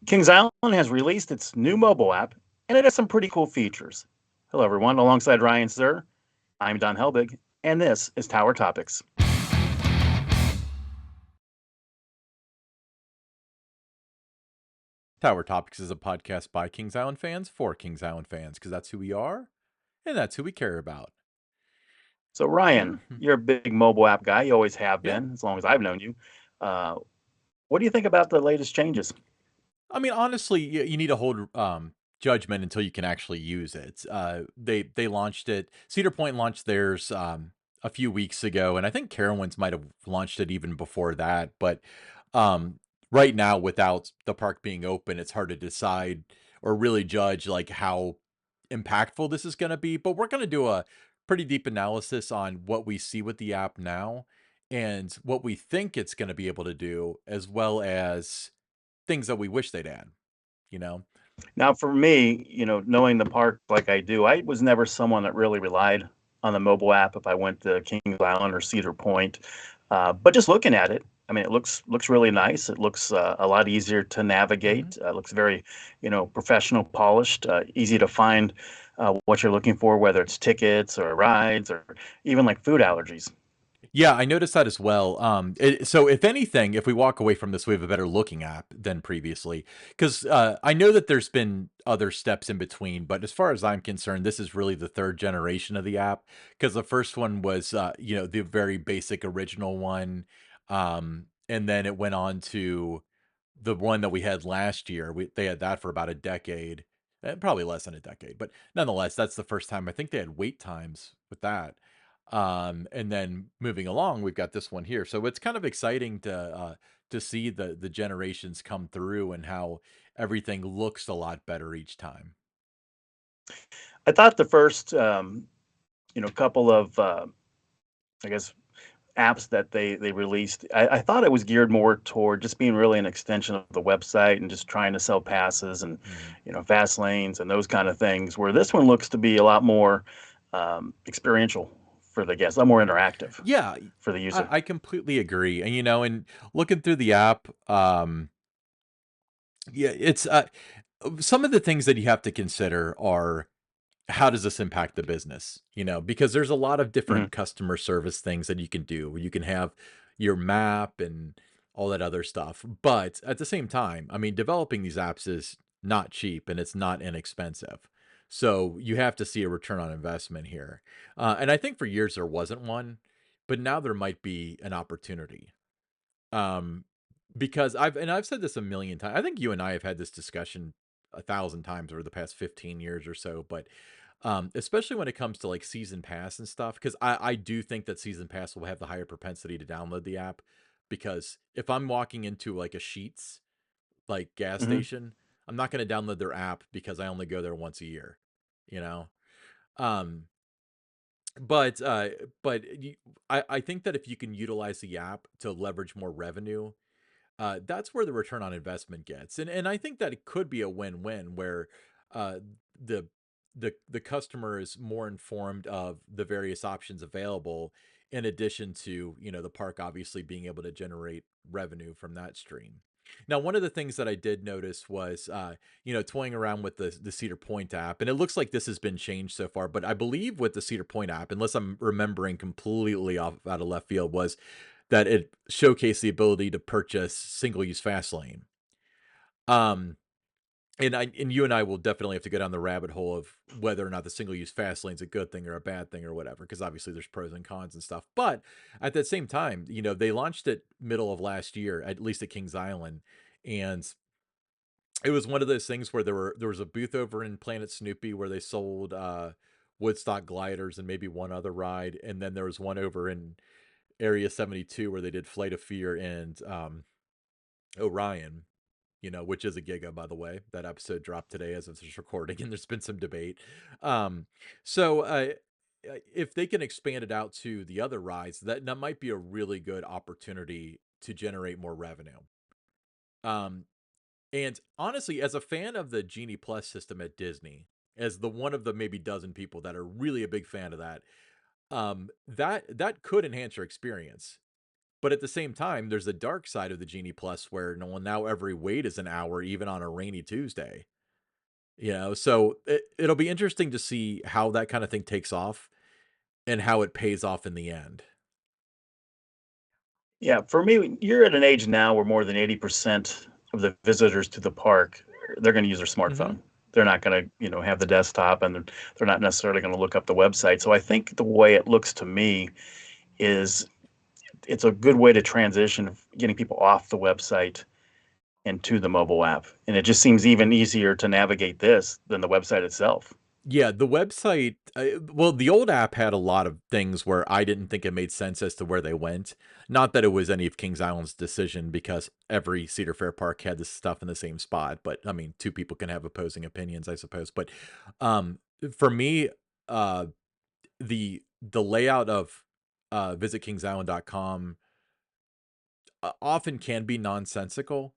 Kings Island has released its new mobile app, and it has some pretty cool features. Hello, everyone. Alongside Ryan Sir, I'm Don Helbig, and this is Tower Topics. Tower Topics is a podcast by Kings Island fans for Kings Island fans because that's who we are and that's who we care about. So, Ryan, Mhm. you're a big mobile app guy. You always have Yeah. been, as long as I've known you. Uh, what do you think about the latest changes? I mean, honestly, you need to hold judgment until you can actually use it. They launched it. Cedar Point launched theirs a few weeks ago, and I think Carowinds might have launched it even before that. But um, right now, without the park being open, it's hard to decide or really judge like how impactful this is going to be. But we're going to do a pretty deep analysis on what we see with the app now and what we think it's going to be able to do, as well as things that we wish they'd add, you know? Now, for me, knowing the park like I do, I was never someone that really relied on the mobile app if I went to Kings Island or Cedar Point. But just looking at it, I mean, it looks really nice. It looks a lot easier to Mhm. navigate. Looks very, professional, polished, easy to find what you're looking for, whether it's tickets or rides or even like food allergies. Yeah, I noticed that as well. So if anything, if we walk away from this, we have a better looking app than previously. Because I know that there's been other steps in between, but as far as I'm concerned, this is really the third generation of the app. Because the first one was, the very basic original one, and then it went on to the one that we had last year. They had that for about a decade, probably less than a decade, but nonetheless, that's the first time I think they had wait times with that. And then moving along, we've got this one here. So it's kind of exciting to see the generations come through and how everything looks a lot better each time. I thought the first, couple of, I guess, apps that they released, I thought it was geared more toward just being really an extension of the website and just trying to sell passes and Mhm. fast lanes and those kind of things. Where this one looks to be a lot more experiential for the guests, a lot more interactive Yeah, for the user. I completely agree. And and looking through the app, yeah, it's some of the things that you have to consider are how does this impact the business? Because there's a lot of Hmm. different customer service things that you can do. You can have your map and all that other stuff. But at the same time, I mean, developing these apps is not cheap and it's not inexpensive. So you have to see a return on investment here. And I think for years there wasn't one, but now there might be an opportunity. Um, because I've said this a million times. I think you and I have had this discussion 1,000 times over the past 15 years or so, but especially when it comes to like season pass and stuff, because I do think that season pass will have the higher propensity to download the app. Because if I'm walking into like a Sheets like gas Hmm. station, I'm not going to download their app because I only go there once a year, you know. Um, but uh, I think that if you can utilize the app to leverage more revenue, that's where the return on investment gets. And I think that it could be a win-win where uh, the the customer is more informed of the various options available, in addition to the park obviously being able to generate revenue from that stream. Now, one of the things that I did notice was, toying around with the Cedar Point app, and it looks like this has been changed so far. But I believe with the Cedar Point app, unless I'm remembering completely off out of left field, was that it showcased the ability to purchase single-use fast lane. Um, and you and I will definitely have to go down the rabbit hole of whether or not the single-use fast lane's a good thing or a bad thing or whatever, because obviously there's pros and cons and stuff. But at the same time, they launched it middle of last year, at least at Kings Island, and it was one of those things where there was a booth over in Planet Snoopy where they sold Woodstock gliders and maybe one other ride, and then there was one over in Area 72 where they did Flight of Fear and Orion, which is a giga, by the way. That episode dropped today as of this recording, and there's been some debate. Um, so if they can expand it out to the other rides, that might be a really good opportunity to generate more revenue. Um, and honestly, as a fan of the Genie Plus system at Disney, as the one of the maybe dozen people that are really a big fan of that, that could enhance your experience. But at the same time, there's a dark side of the Genie Plus where no one now every wait is an hour, even on a rainy Tuesday. So it'll be interesting to see how that kind of thing takes off and how it pays off in the end. Yeah, for me, you're at an age now where more than 80% of the visitors to the park, they're going to use their Hmm. smartphone. They're not going to, have the desktop, and they're not necessarily going to look up the website. So I think the way it looks to me is it's a good way to transition getting people off the website and to the mobile app. And it just seems even easier to navigate this than the website itself. Yeah, the website, well, the old app had a lot of things where I didn't think it made sense as to where they went. Not that it was any of Kings Island's decision because every Cedar Fair park had this stuff in the same spot. But I mean, two people can have opposing opinions, I suppose. But um, for me, uh, the layout of visitkingsisland.com often can be nonsensical.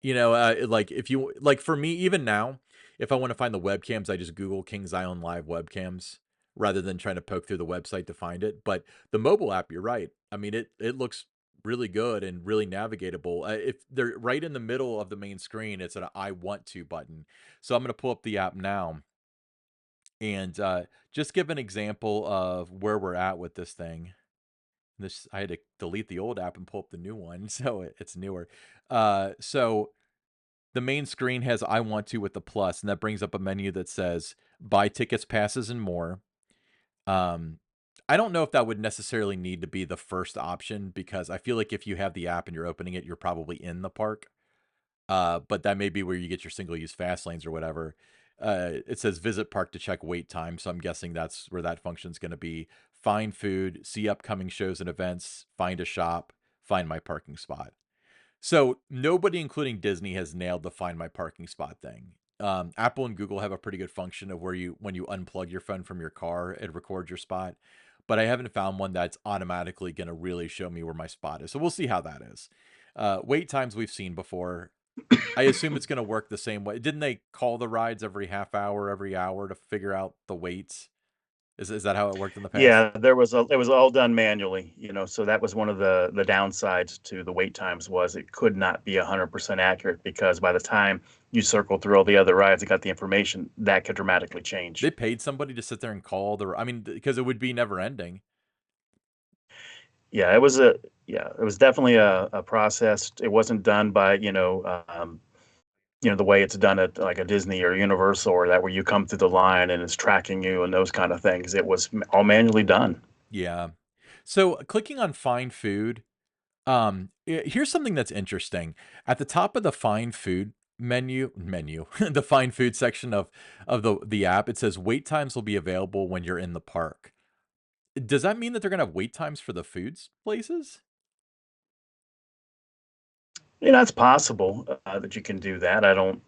Like if you like for me, even now, if I want to find the webcams, I just Google Kings Island Live webcams rather than trying to poke through the website to find it. But the mobile app, you're right. I mean, it looks really good and really navigatable. If they're right in the middle of the main screen, it's an I want to button. So I'm going to pull up the app now and just give an example of where we're at with this thing. This I had to delete the old app and pull up the new one, so it's newer. So the main screen has I want to with the plus, and that brings up a menu that says buy tickets, passes, and more. Um, I don't know if that would necessarily need to be the first option because I feel like if you have the app and you're opening it, you're probably in the park. But that may be where you get your single use fast lanes or whatever. It says visit park to check wait time. So I'm guessing that's where that function is going to be. Find food, see upcoming shows and events, find a shop, find my parking spot. So nobody, including Disney, has nailed the find my parking spot thing. Apple and Google have a pretty good function of where when you unplug your phone from your car, it records your spot. But I haven't found one that's automatically going to really show me where my spot is. So we'll see how that is. Wait times we've seen before. I assume it's going to work the same way. Didn't they call the rides every half hour, every hour to figure out the waits? Is that how it worked in the past? Yeah, it was all done manually, so that was one of the downsides to the wait times was it could not be 100% accurate because by the time you circled through all the other rides and got the information, that could dramatically They change. paid somebody to sit there and call the. I mean, because it would be never ending. Yeah, it was definitely a process. It wasn't done by, the way it's done at like a Disney or Universal or that where you come through the line and it's tracking you and those kind of things. It was all manually done. Yeah. So clicking on find food, here's something that's interesting. At the top of the find food menu, the find food section of the app, it says wait times will be available when you're in the park. Does that mean that they're gonna have wait times for the foods places? It's possible that you can do that. I don't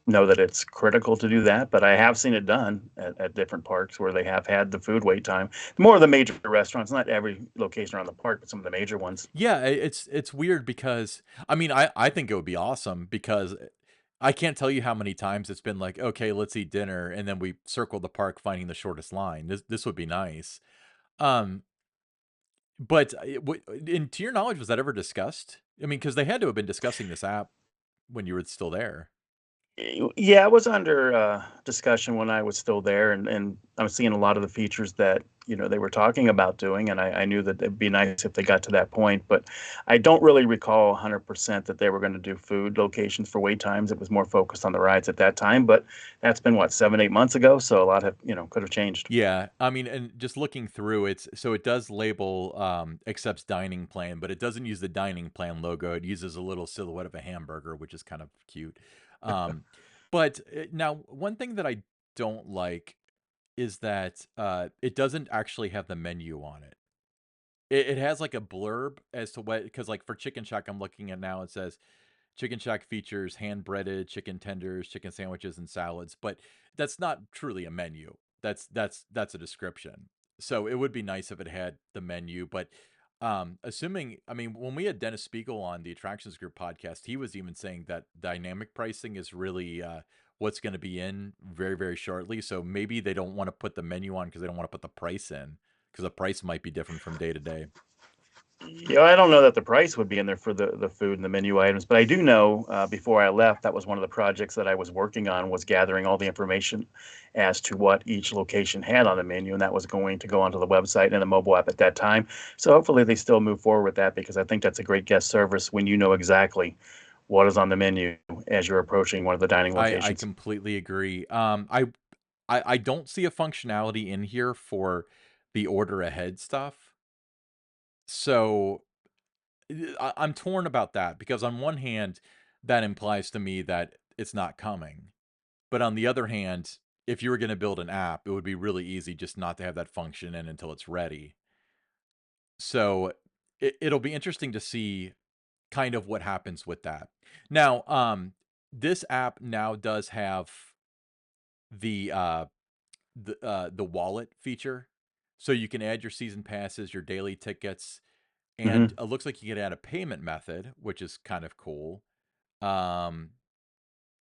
know that it's critical to do that, but I have seen it done at different parks where they have had the food wait time. More of the major restaurants, not every location around the park, but some of the major ones. Yeah, it's weird because I mean I think it would be awesome because I can't tell you how many times it's been like, okay, let's eat dinner, and then we circle the park finding the shortest line. This would be nice. Um, but and to your knowledge, was that ever discussed? I mean, because they had to have been discussing this app when you were still there. Yeah, it was under discussion when I was still there, and I was seeing a lot of the features that they were talking about doing, and I knew that it'd be nice if they got to that point. But I don't really recall 100% that they were going to do food locations for wait times. It was more focused on the rides at that time. But that's been what 7, 8 months ago, so a lot have could have changed. Yeah, I mean, and just looking through it, so it does label accepts dining plan, but it doesn't use the dining plan logo. It uses a little silhouette of a hamburger, which is kind of cute. Um, but now, one thing that I don't like is that it doesn't actually have the menu on it. It has like a blurb as to what, because like for Chicken Shack, I'm looking at now, it says Chicken Shack features hand breaded chicken tenders, chicken sandwiches, and salads, but that's not truly a menu. That's a description. So it would be nice if it had the menu, but assuming, I mean, when we had Dennis Spiegel on the Attractions Group podcast, he was even saying that dynamic pricing is really what's going to be in very, very shortly. So maybe they don't want to put the menu on because they don't want to put the price in because the price might be different from day to day. I don't know that the price would be in there for the food and the menu items, but I do know, before I left, that was one of the projects that I was working on, was gathering all the information as to what each location had on the menu, and that was going to go onto the website and the mobile app at that time. So hopefully they still move forward with that, because I think that's a great guest service when you know exactly what is on the menu as you're approaching one of the dining I locations. completely agree. I don't see a functionality in here for the order ahead stuff. So I'm torn about that because on one hand, that implies to me that it's not coming. But on the other hand, if you were going to build an app, it would be really easy just not to have that function in until it's ready. So it'll be interesting to see kind of what happens with that. Now, this app now does have the the wallet feature, so you can add your season passes, your daily tickets, and Hmm. it looks like you can add a payment method, which is kind of cool. Um,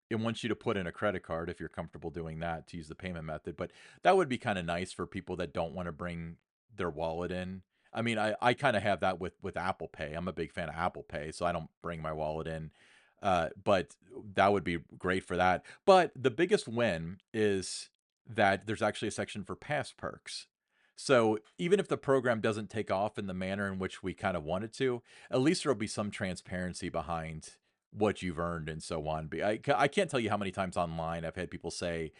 it wants you to put in a credit card if you're comfortable doing that to use the payment method, but that would be kind of nice for people that don't want to bring their wallet in. I mean, I kind of have that with Apple Pay. I'm a big fan of Apple Pay, so I don't bring my wallet in. But that would be great for that. But the biggest win is that there's actually a section for pass perks. So even if the program doesn't take off in the manner in which we kind of want it to, at least there'll be some transparency behind what you've earned and so on. I can't tell you how many times online I've had people say,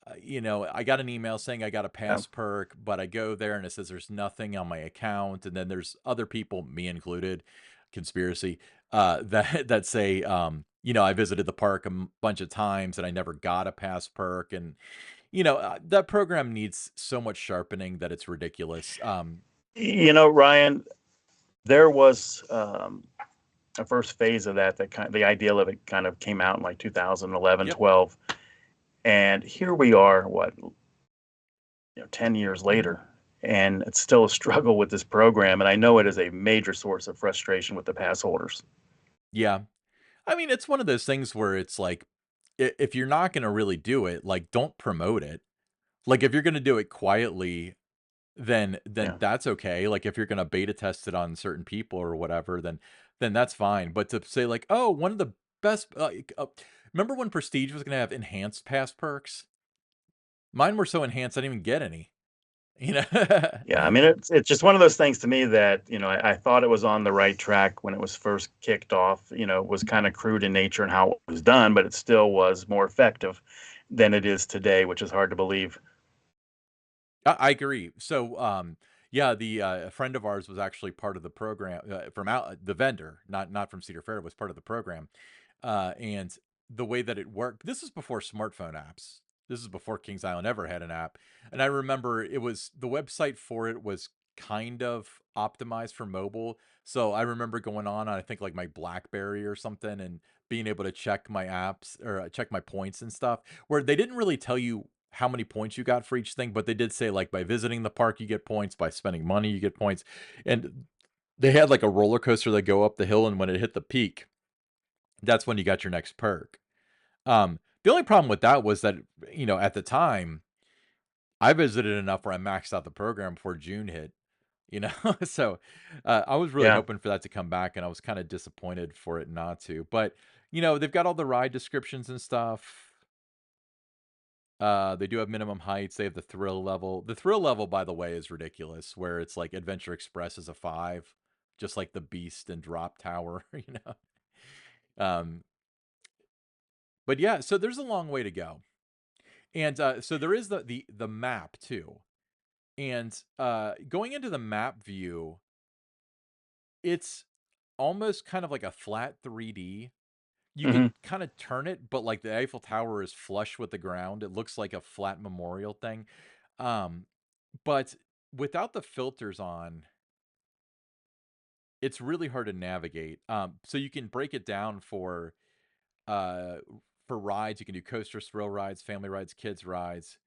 I got an email saying I got a Yeah. pass perk, but I go there and it says there's nothing on my account. And then there's other people, me included, conspiracy, that say, I visited the park a bunch of times and I never got a pass perk. And, that program needs so much sharpening that it's ridiculous. Ryan, there was a first phase of that the ideal of it kind of came out in like 2011, Yep. 12, and here we are, what, 10 years Hmm. later, and it's still a struggle with this program, and I know it is a major source of frustration with the pass holders. Yeah. I mean, it's one of those things where it's like, if you're not going to really do it, like, don't promote it. Like, if you're going to do it quietly, then Yeah. that's okay. Like, if you're going to beta test it on certain people or whatever, then that's fine. But to say like, oh, one of the best, remember when Prestige was going to have enhanced pass perks? Mine were so enhanced, I didn't even get any. You know? Yeah, I mean, it's just one of those things to me that, I thought it was on the right track when it was first kicked off. It was kind of crude in nature and how it was done, but it still was more effective than it is today, which is hard to believe. I agree. So, yeah, a friend of ours was actually part of the program from out the vendor, not from Cedar Fair, was part of the program. And the way that it worked, this is before smartphone apps. This is before Kings Island ever had an app. And I remember it was the website for it was kind of optimized for mobile. So I remember going on, I think like my BlackBerry or something, and being able to check my apps or check my points and stuff, where they didn't really tell you how many points you got for each thing, but they did say like by visiting the park you get points, by spending money you get points. And they had like a roller coaster that go up the hill, and when it hit the peak, that's when you got your next perk. The only problem with that was that, at the time, I visited enough where I maxed out the program before June hit, you know? So, I was really Yeah. hoping for that to come back, and I was kinda disappointed for it not to, but, they've got all the ride descriptions and stuff. They do have minimum heights, they have the thrill level. The thrill level, by the way, is ridiculous, where it's like Adventure Express is a 5, just like the Beast and Drop Tower, you know? Um, but yeah, so there's a long way to go. And, so there is the map too. And, going into the map view, it's almost kind of like a flat 3D. You Hmm. can kinda turn it, but, like, the Eiffel Tower is flush with the ground. It looks like a flat memorial thing. Um, but without the filters on, it's really hard to navigate. So you can break it down uh, for rides. You can do coasters, thrill rides, family rides, kids rides,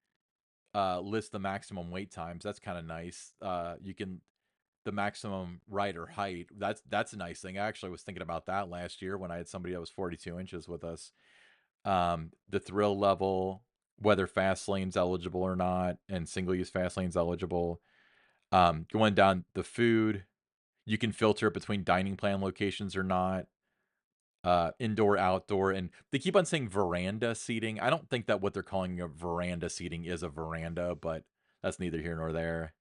list the maximum wait times. That's kinda nice. You can the maximum rider height. That's a nice thing. I actually was thinking about that last year when I had somebody that was 42 inches with us. The thrill level, whether fast lane's eligible or not, and single use fast lane's eligible. Going down the food. You can filter between dining plan locations or not, indoor, outdoor, and they keep on saying veranda seating. I don't think that what they're calling a veranda seating is a veranda, but that's neither here nor there.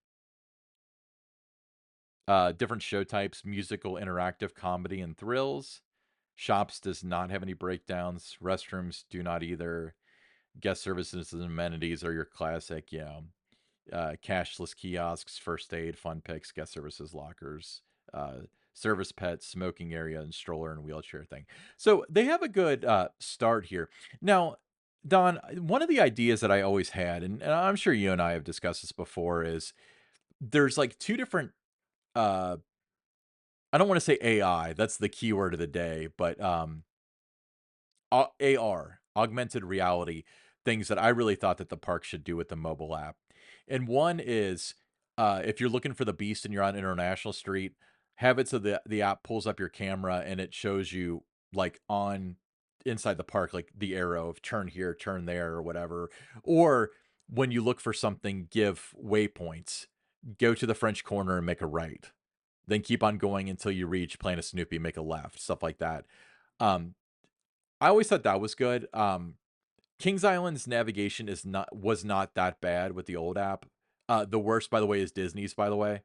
Different show types: musical, interactive, comedy, and thrills. Shops does not have any breakdowns. Restrooms do not either. Guest services and amenities are your classic, cashless kiosks, first aid, fun picks, guest services, lockers, uh, service pets, smoking area, and stroller and wheelchair thing. So they have a good start here. Now, Don, one of the ideas that I always had, and I'm sure you and I have discussed this before, is there's like two different. Uh, I don't want to say AI. That's the keyword of the day, but AR, augmented reality, things that I really thought that the park should do with the mobile app. And one is, if you're looking for the beast and you're on International Street, have it so the app pulls up your camera and it shows you like on inside the park, like the arrow of turn here, turn there, or whatever. Or when you look for something, give waypoints. Go to the French corner and make a right. Then keep on going until you reach Planet Snoopy, make a left, stuff like that. Um, I always thought that was good. Kings Island's navigation is not was not that bad with the old app. The worst, by the way, is Disney's, by the way,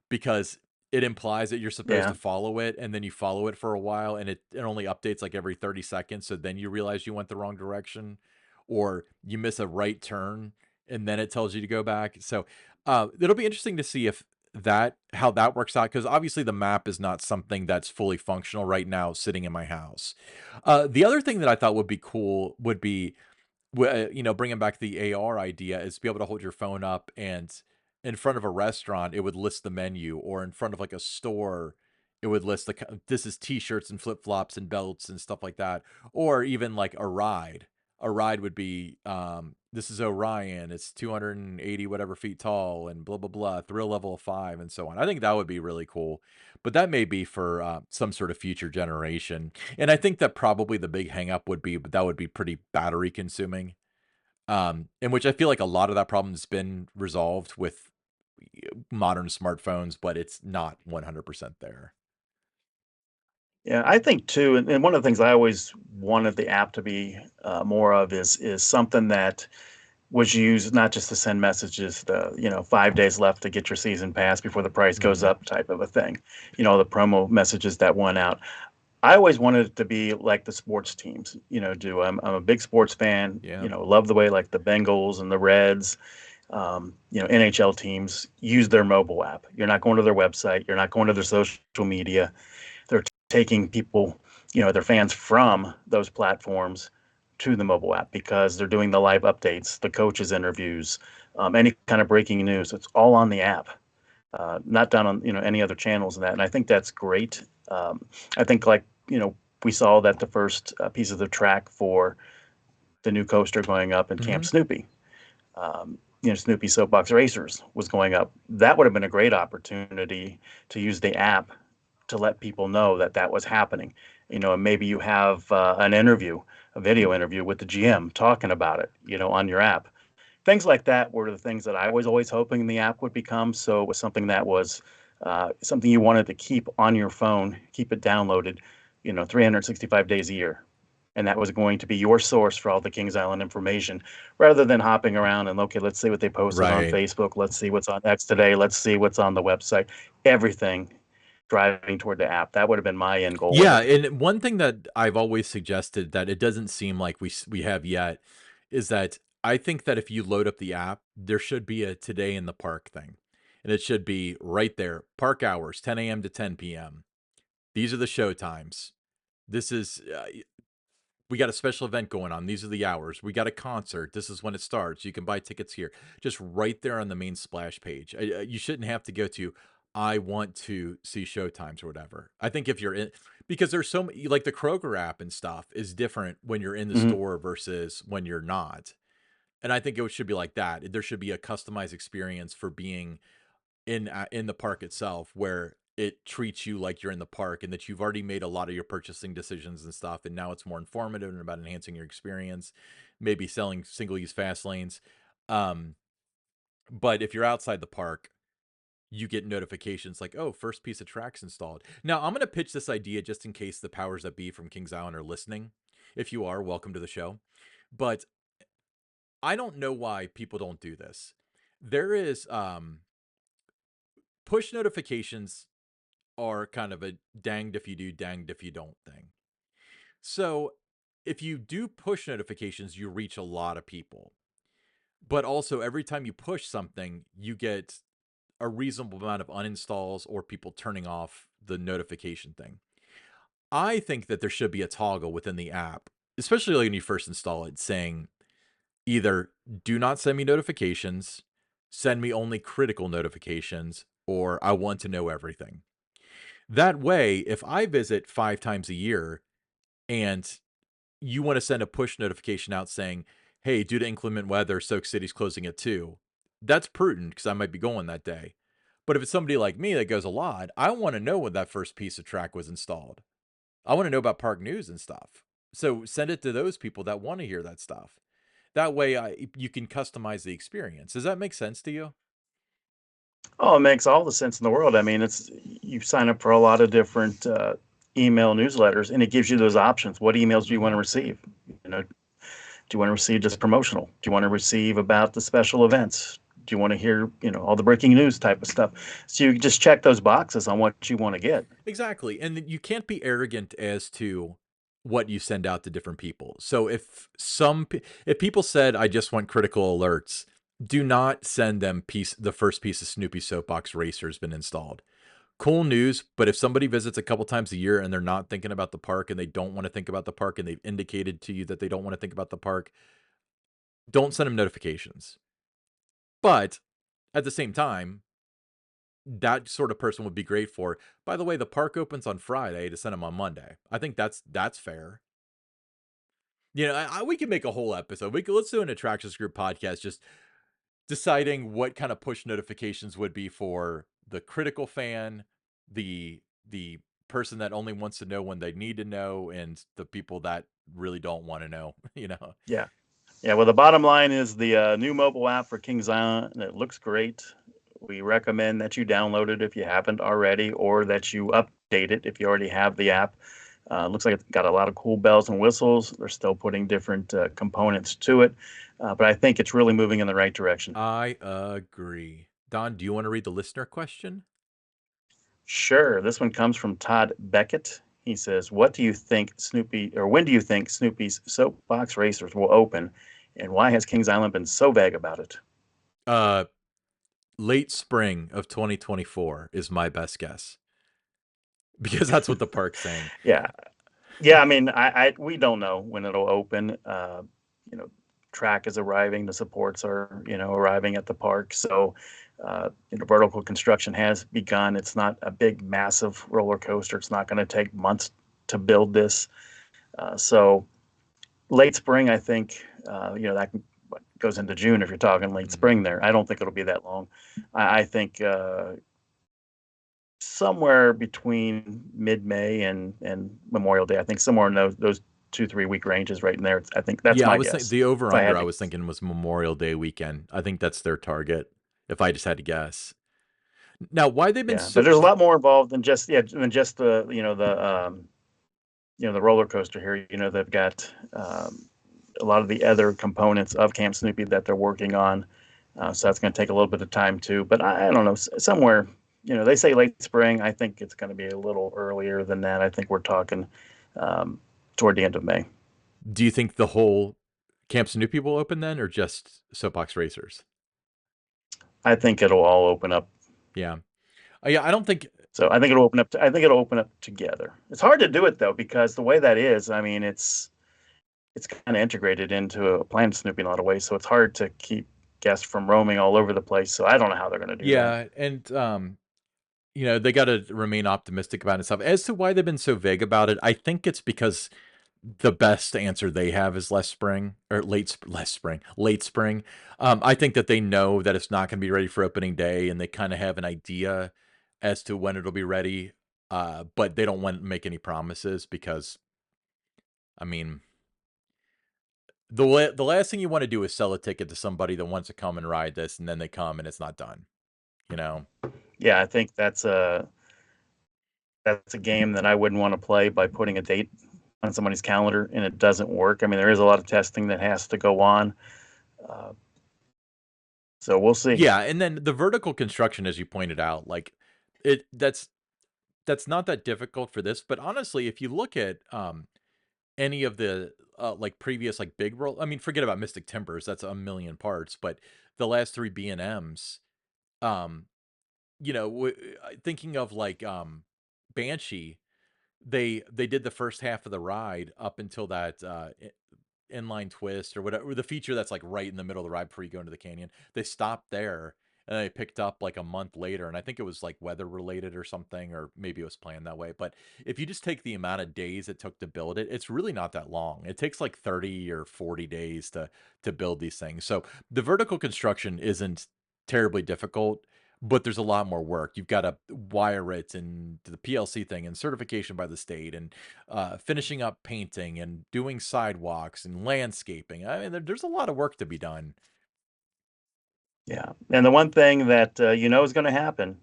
because it implies that you're supposed to Yeah. follow it, and then you follow it for a while, and it only updates like every 30 seconds. So then you realize you went the wrong direction, or you miss a right turn, and then it tells you to go back. So it'll be interesting to see if that how that works out, because obviously the map is not something that's fully functional right now sitting in my house. The other thing that I thought would be cool would be bringing back the AR idea is to be able to hold your phone up and in front of a restaurant, it would list the menu, or in front of like a store, it would list this is t-shirts and flip-flops and belts and stuff like that, or even like a ride. A ride would be this is Orion, it's 280 whatever feet tall and blah blah blah, thrill level of 5 and so on. I think that would be really cool, but that may be for some sort of future generation. And I think that probably the big hang up would be, but that would be pretty battery consuming. In which I feel like a lot of that problem has been resolved with modern smartphones, but it's not 100% there. Yeah, I think too, and one of the things I always wanted the app to be more of is something that was used not just to send messages, the 5 days left to get your season pass before the price goes Mhm. up type of a thing. The promo messages that went out. I always wanted it to be like the sports teams, do. I'm a big sports fan. Yeah. Love the way like the Bengals and the Reds, NHL teams use their mobile app. You're not going to their website. You're not going to their social media. They're taking people, their fans from those platforms to the mobile app because they're doing the live updates, the coaches' interviews, any kind of breaking news. It's all on the app, not done on any other channels and that. And I think that's great. I think like we saw that the first piece of the track for the new coaster going up in Camp Mhm. Snoopy. Snoopy Soapbox Racers was going up. That would have been a great opportunity to use the app to let people know that that was happening. And maybe you have an interview, a video interview with the GM talking about it, on your app. Things like that were the things that I was always hoping the app would become. So it was something that was something you wanted to keep on your phone, keep it downloaded, 365 days a year. And that was going to be your source for all the Kings Island information rather than hopping around and, okay, let's see what they posted on Right. Facebook. Let's see what's on X today. Let's see what's on the website. Everything driving toward the app. That would have been my end goal with Yeah, it. and one thing that I've always suggested that it doesn't seem like we have yet is that I think that if you load up the app, there should be a today in the park thing. And it should be right there. Park hours, 10 a.m. to 10 p.m. These are the show times. This is we got a special event going on. These are the hours. We got a concert. This is when it starts. You can buy tickets here. Just right there on the main splash page. You shouldn't have to go to I want to see showtimes or whatever. I think if you're in because there's so many like the Kroger app and stuff is different when you're in the Mhm. store versus when you're not. And I think it should be like that. There should be a customized experience for being in the park itself where it treats you like you're in the park and that you've already made a lot of your purchasing decisions and stuff, and now it's more informative and about enhancing your experience, maybe selling single use fast lanes. um but if you're outside the park, you get notifications like, oh, first piece of tracks installed. Now, I'm going to pitch this idea just in case the powers that be from Kings Island are listening. If you are, welcome to the show. But I don't know why people don't do this. There is push notifications are kind of a danged if you do, danged if you don't thing. So if you do push notifications, you reach a lot of people. But also, every time you push something, you get a reasonable amount of uninstalls or people turning off the notification thing. I think that there should be a toggle within the app, especially when you first install it, saying either do not send me notifications, send me only critical notifications, or I want to know everything. That way, if I visit 5 times a year and you want to send a push notification out saying, hey, due to inclement weather, Soak City's closing at 2, that's prudent because I might be going that day. But if it's somebody like me that goes a lot, I want to know when that first piece of track was installed. I want to know about park news and stuff. So send it to those people that want to hear that stuff. That way, you can customize the experience. Does that make sense to you? Oh, it makes all the sense in the world. I mean, it's you sign up for a lot of different email newsletters, and it gives you those options. What emails do you want to receive? You know, do you want to receive just promotional? Do you want to receive about the special events? Do you want to hear, all the breaking news type of stuff? So you just check those boxes on what you want to get. Exactly. And you can't be arrogant as to what you send out to different people. So if people said I just want critical alerts, do not send them the first piece of Snoopy Soapbox Racer has been installed. Cool news, but if somebody visits a couple times a year and they're not thinking about the park and they don't want to think about the park and they've indicated to you that they don't want to think about the park, don't send them notifications. But at the same time, that sort of person would be great for, by the way, the park opens on Friday to send them on Monday. I think that's fair. We can make a whole episode. Let's do an attractions group podcast just deciding what kind of push notifications would be for the critical fan, the person that only wants to know when they need to know, and the people that really don't want to know, Yeah. Yeah. Well, the bottom line is the new mobile app for Kings Island, and it looks great. We recommend that you download it if you haven't already, or that you update it if you already have the app. Looks like it's got a lot of cool bells and whistles. They're still putting different components to it, but I think it's really moving in the right direction. I agree. Don, do you want to read the listener question? Sure. This one comes from Todd Beckett. He says, "What do you think Snoopy, or when do you think Snoopy's soapbox racers will open, and why has Kings Island been so vague about it?" Uh, Late spring of 2024 is my best guess because that's what the park's saying. Yeah, yeah. I mean, we don't know when it'll open. You know, track is arriving. The supports are, arriving at the park. So, vertical construction has begun. It's not a big, massive roller coaster. It's not going to take months to build this. So late spring, I think, that goes into June if you're talking late spring there. I don't think it'll be that long. I think somewhere between mid-May and Memorial Day. I think somewhere in those 2-3 week ranges right in there. I think that's Yeah, I my was thinking guess. the over If I under had I to, was thinking was Memorial Day weekend. I think that's their target if I just had to guess. Now, why they've been yeah, but so there's a lot more involved than just the the roller coaster here. They've got a lot of the other components of Camp Snoopy that they're working on. So that's going to take a little bit of time too. But I don't know, somewhere, they say late spring. I think it's going to be a little earlier than that. I think we're talking um, toward the end of May. do you think the whole Camp Snoopy will open then or just Soapbox Racers? I think it'll all open up. Yeah. Yeah, I don't think So I think it'll open up. I think it'll open up together. It's hard to do it though because the way that is, I mean, it's kind of integrated into a Planet Snoopy in a lot of ways. So it's hard to keep guests from roaming all over the place. So I don't know how they're going to do that. yeah, and they got to remain optimistic about it and stuff. As to why they've been so vague about it, I think it's because the best answer they have is less spring or less spring, late spring. I think that they know that it's not going to be ready for opening day, and they kind of have an idea as to when it'll be ready. But they don't want to make any promises because, I mean, the last thing you want to do is sell a ticket to somebody that wants to come and ride this, and then they come and it's not done. You know. yeah, I think that's a game that I wouldn't want to play by putting a date on somebody's calendar and it doesn't work. I mean, there is a lot of testing that has to go on. Uh, so we'll see. Yeah, and then the vertical construction, as you pointed out, like it that's not that difficult for this. But honestly, if you look at any of the like previous like big roll, I mean, forget about Mystic Timbers, that's a million parts, but the last three B and M's, um, thinking of like Banshee, they did the first half of the ride up until that inline twist or whatever, the feature that's like right in the middle of the ride before you go into the canyon. They stopped there and they picked up like a month later, and I think it was like weather related or something, or maybe it was planned that way. But if you just take the amount of days it took to build it, it's really not that long. It takes like 30 or 40 days to build these things. So the vertical construction isn't terribly difficult, but there's a lot more work. You've got to wire it and the PLC thing and certification by the state and finishing up painting and doing sidewalks and landscaping. I mean, there's a lot of work to be done. Yeah. And the one thing that is going to happen,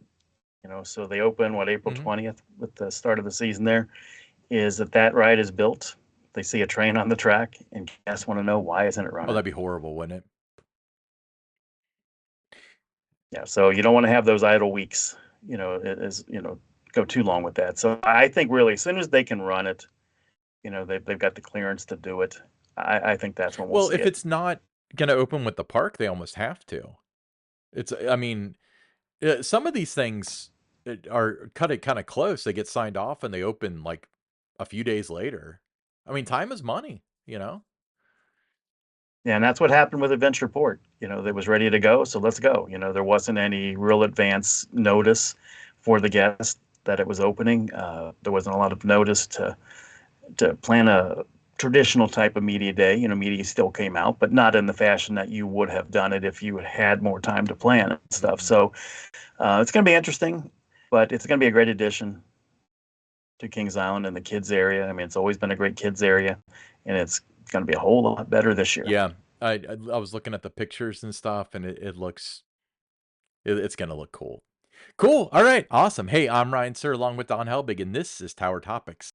so they open April Hmm. 20th with the start of the season there, is that ride is built. They see a train on the track and guests want to know, why isn't it Oh, running? that'd be horrible, wouldn't it? Yeah. So you don't want to have those idle weeks, go too long with that. So I think really as soon as they can run it, they've got the clearance to do it. I think that's when we'll Well, see if it. it's not going to open with the park, they almost have to. I mean, some of these things are cut it kind of close. They get signed off and they open like a few days later. I mean, time is money, you know? Yeah, and that's what happened with Adventure Port. That was ready to go, so let's go. There wasn't any real advance notice for the guests that it was opening. There wasn't a lot of notice to plan a traditional type of media day. Media still came out, but not in the fashion that you would have done it if you had more time to plan and stuff. Mhm. So it's going to be interesting, but it's going to be a great addition to Kings Island and the kids area. I mean, it's always been a great kids area, and it's going to be a whole lot better this year. Yeah, I was looking at the pictures and stuff, and it looks it's gonna look cool. Cool. All right. Awesome. Hey, I'm Ryan Sir, along with Don Helbig, and this is Tower Topics.